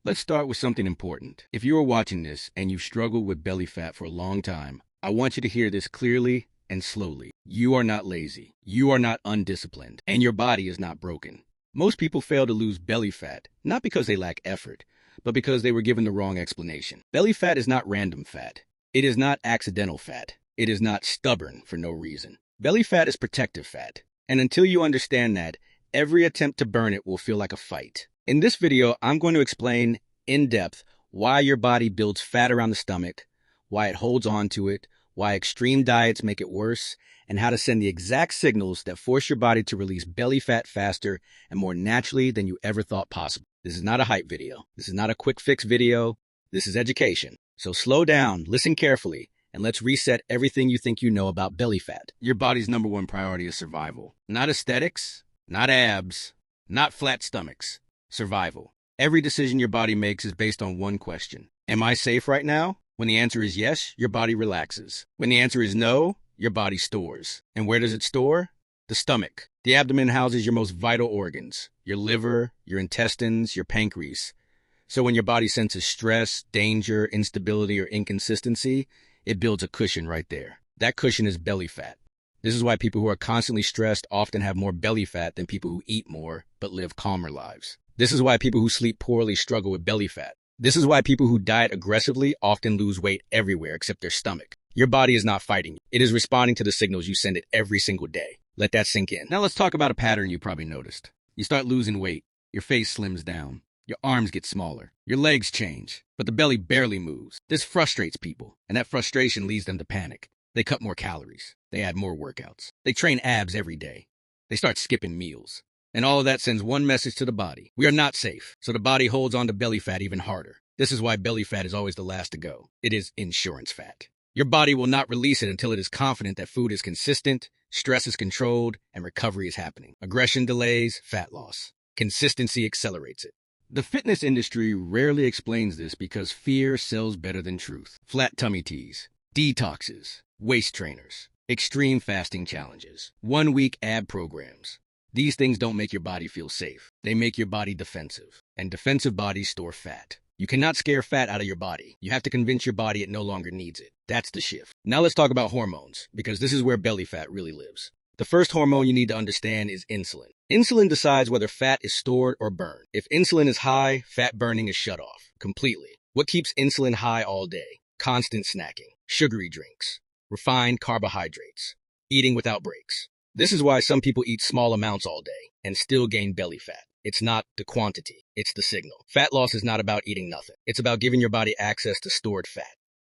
Let's start with something important. If you are watching this and you've struggled with belly fat for a long time, I want you to hear this clearly and slowly. You are not lazy. You are not undisciplined. And your body is not broken. Most people fail to lose belly fat, not because they lack effort, but because they were given the wrong explanation. Belly fat is not random fat. It is not accidental fat. It is not stubborn for no reason. Belly fat is protective fat. And until you understand that, every attempt to burn it will feel like a fight. In this video, I'm going to explain in depth why your body builds fat around the stomach, why it holds on to it, why extreme diets make it worse, and how to send the exact signals that force your body to release belly fat faster and more naturally than you ever thought possible. This is not a hype video. This is not a quick fix video. This is education. So slow down, listen carefully, and let's reset everything you think you know about belly fat. Your body's number one priority is survival. Not aesthetics, not abs, not flat stomachs. Survival. Every decision your body makes is based on one question. Am I safe right now? When the answer is yes, your body relaxes. When the answer is no, your body stores. And where does it store? The stomach. The abdomen houses your most vital organs, your liver, your intestines, your pancreas. So when your body senses stress, danger, instability, or inconsistency, it builds a cushion right there. That cushion is belly fat. This is why people who are constantly stressed often have more belly fat than people who eat more but live calmer lives. This is why people who sleep poorly struggle with belly fat. This is why people who diet aggressively often lose weight everywhere except their stomach. Your body is not fighting you. It is responding to the signals you send it every single day. Let that sink in. Now let's talk about a pattern you probably noticed. You start losing weight. Your face slims down. Your arms get smaller. Your legs change, but the belly barely moves. This frustrates people, and that frustration leads them to panic. They cut more calories. They add more workouts. They train abs every day. They start skipping meals. And all of that sends one message to the body. We are not safe. So the body holds on to belly fat even harder. This is why belly fat is always the last to go. It is insurance fat. Your body will not release it until it is confident that food is consistent, stress is controlled, and recovery is happening. Aggression delays fat loss. Consistency accelerates it. The fitness industry rarely explains this because fear sells better than truth. Flat tummy teas, detoxes, waist trainers, extreme fasting challenges, 1-week ab programs. These things don't make your body feel safe. They make your body defensive. And defensive bodies store fat. You cannot scare fat out of your body. You have to convince your body it no longer needs it. That's the shift. Now let's talk about hormones, because this is where belly fat really lives. The first hormone you need to understand is insulin. Insulin decides whether fat is stored or burned. If insulin is high, fat burning is shut off completely. What keeps insulin high all day? Constant snacking, sugary drinks, refined carbohydrates, eating without breaks. This is why some people eat small amounts all day and still gain belly fat. It's not the quantity, it's the signal. Fat loss is not about eating nothing. It's about giving your body access to stored fat.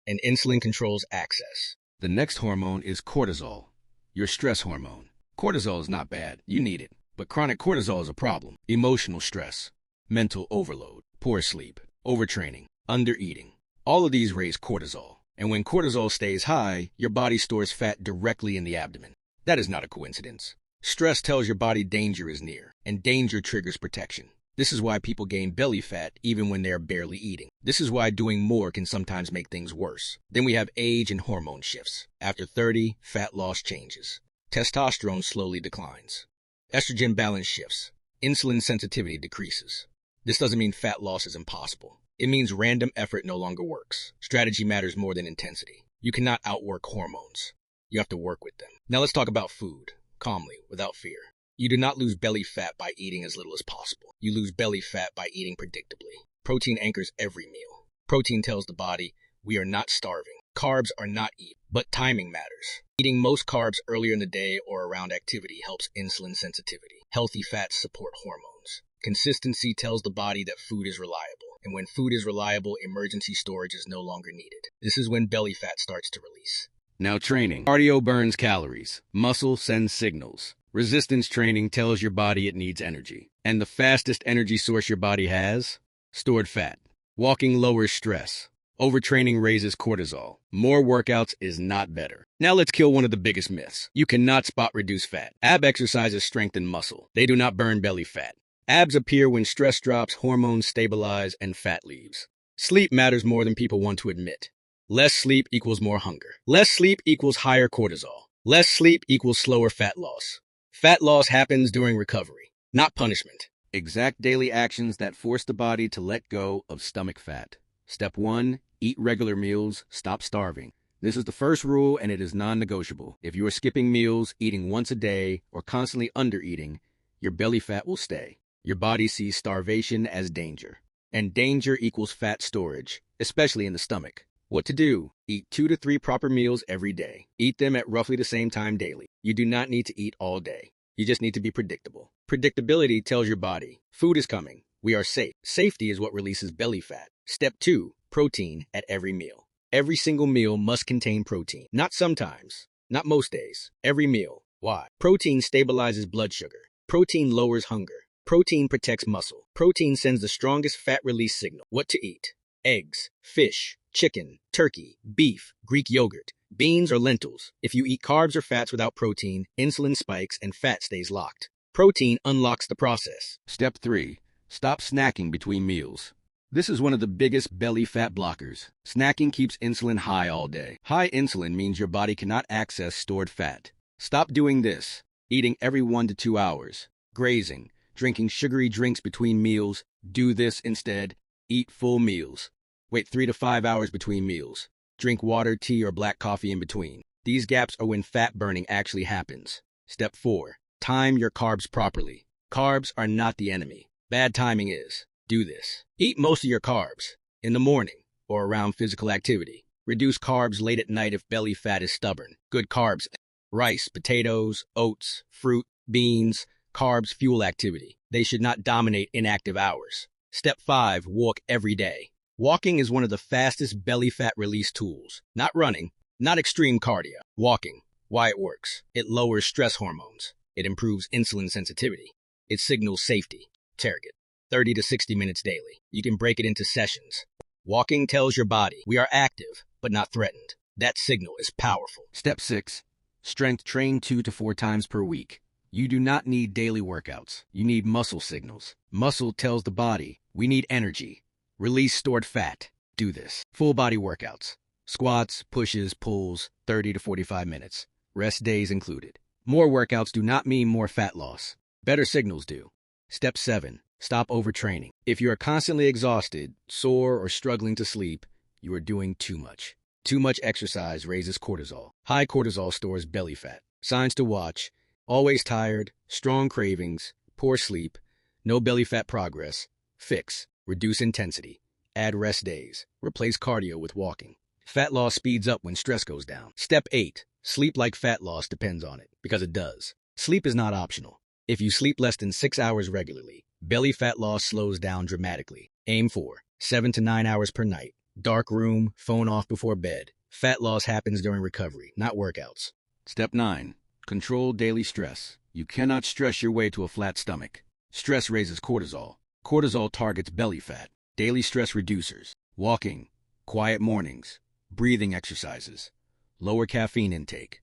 And insulin controls access. The next hormone is cortisol, your stress hormone. Cortisol is not bad, you need it. But chronic cortisol is a problem. Emotional stress, mental overload, poor sleep, overtraining, undereating. All of these raise cortisol. And when cortisol stays high, your body stores fat directly in the abdomen. That is not a coincidence. Stress tells your body danger is near, and danger triggers protection. This is why people gain belly fat even when they are barely eating. This is why doing more can sometimes make things worse. Then we have age and hormone shifts. After 30, fat loss changes. Testosterone slowly declines. Estrogen balance shifts. Insulin sensitivity decreases. This doesn't mean fat loss is impossible. It means random effort no longer works. Strategy matters more than intensity. You cannot outwork hormones. You have to work with them. Now let's talk about food, calmly, without fear. You do not lose belly fat by eating as little as possible. You lose belly fat by eating predictably. Protein anchors every meal. Protein tells the body, we are not starving. Carbs are not eaten, but timing matters. Eating most carbs earlier in the day or around activity helps insulin sensitivity. Healthy fats support hormones. Consistency tells the body that food is reliable. And when food is reliable, emergency storage is no longer needed. This is when belly fat starts to release. Now training. Cardio burns calories. Muscle sends signals. Resistance training tells your body it needs energy. And the fastest energy source your body has? Stored fat. Walking lowers stress. Overtraining raises cortisol. More workouts is not better. Now let's kill one of the biggest myths. You cannot spot reduce fat. Ab exercises strengthen muscle. They do not burn belly fat. Abs appear when stress drops, hormones stabilize, and fat leaves. Sleep matters more than people want to admit. Less sleep equals more hunger. Less sleep equals higher cortisol. Less sleep equals slower fat loss. Fat loss happens during recovery, not punishment. Exact daily actions that force the body to let go of stomach fat. Step 1. Eat regular meals. Stop starving. This is the first rule and it is non-negotiable. If you are skipping meals, eating once a day, or constantly under-eating, your belly fat will stay. Your body sees starvation as danger. And danger equals fat storage, especially in the stomach. What to do? Eat 2 to 3 proper meals every day. Eat them at roughly the same time daily. You do not need to eat all day. You just need to be predictable. Predictability tells your body, food is coming. We are safe. Safety is what releases belly fat. Step 2. Protein at every meal. Every single meal must contain protein. Not sometimes. Not most days. Every meal. Why? Protein stabilizes blood sugar. Protein lowers hunger. Protein protects muscle. Protein sends the strongest fat release signal. What to eat? Eggs, fish, chicken, turkey, beef, Greek yogurt, beans or lentils. If you eat carbs or fats without protein, insulin spikes and fat stays locked. Protein unlocks the process. Step 3. Stop snacking between meals. This is one of the biggest belly fat blockers. Snacking keeps insulin high all day. High insulin means your body cannot access stored fat. Stop doing this. Eating every 1 to 2 hours. Grazing. Drinking sugary drinks between meals. Do this instead. Eat full meals. Wait 3 to 5 hours between meals. Drink water, tea, or black coffee in between. These gaps are when fat burning actually happens. Step 4. Time your carbs properly. Carbs are not the enemy. Bad timing is. Do this. Eat most of your carbs in the morning or around physical activity. Reduce carbs late at night if belly fat is stubborn. Good carbs: rice, potatoes, oats, fruit, beans. Carbs fuel activity. They should not dominate inactive hours. Step 5. Walk every day. Walking is one of the fastest belly fat release tools. Not running, not extreme cardio. Walking. Why it works. It lowers stress hormones. It improves insulin sensitivity. It signals safety. Target 30 to 60 minutes daily. You can break it into sessions. Walking tells your body we are active, but not threatened. That signal is powerful. Step 6. Strength train 2 to 4 times per week. You do not need daily workouts. You need muscle signals. Muscle tells the body, we need energy. Release stored fat. Do this. Full body workouts. Squats, pushes, pulls, 30 to 45 minutes. Rest days included. More workouts do not mean more fat loss. Better signals do. Step 7. Stop overtraining. If you are constantly exhausted, sore, or struggling to sleep, you are doing too much. Too much exercise raises cortisol. High cortisol stores belly fat. Signs to watch: always tired, strong cravings, poor sleep, no belly fat progress. Fix: reduce intensity, add rest days, replace cardio with walking. Fat loss speeds up when stress goes down. Step 8. Sleep like fat loss depends on it, because it does. Sleep is not optional. If you sleep less than 6 hours regularly, belly fat loss slows down dramatically. Aim for 7 to 9 hours per night. Dark room, phone off before bed. Fat loss happens during recovery, not workouts. Step 9. Control daily stress. You cannot stress your way to a flat stomach. Stress raises cortisol. Cortisol targets belly fat. Daily stress reducers: walking, quiet mornings, breathing exercises, lower caffeine intake,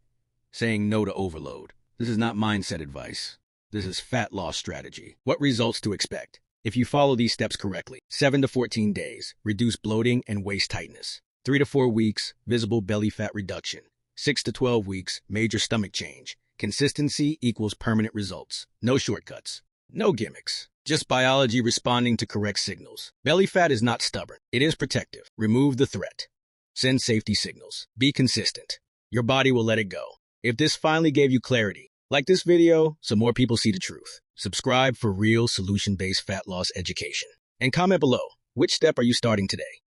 saying no to overload. This is not mindset advice. This is fat loss strategy. What results to expect? If you follow these steps correctly: 7 to 14 days, reduce bloating and waist tightness. 3 to 4 weeks, visible belly fat reduction. 6 to 12 weeks, major stomach change. Consistency equals permanent results. No shortcuts. No gimmicks. Just biology responding to correct signals. Belly fat is not stubborn. It is protective. Remove the threat. Send safety signals. Be consistent. Your body will let it go. If this finally gave you clarity, like this video so more people see the truth. Subscribe for real solution-based fat loss education. And comment below, which step are you starting today?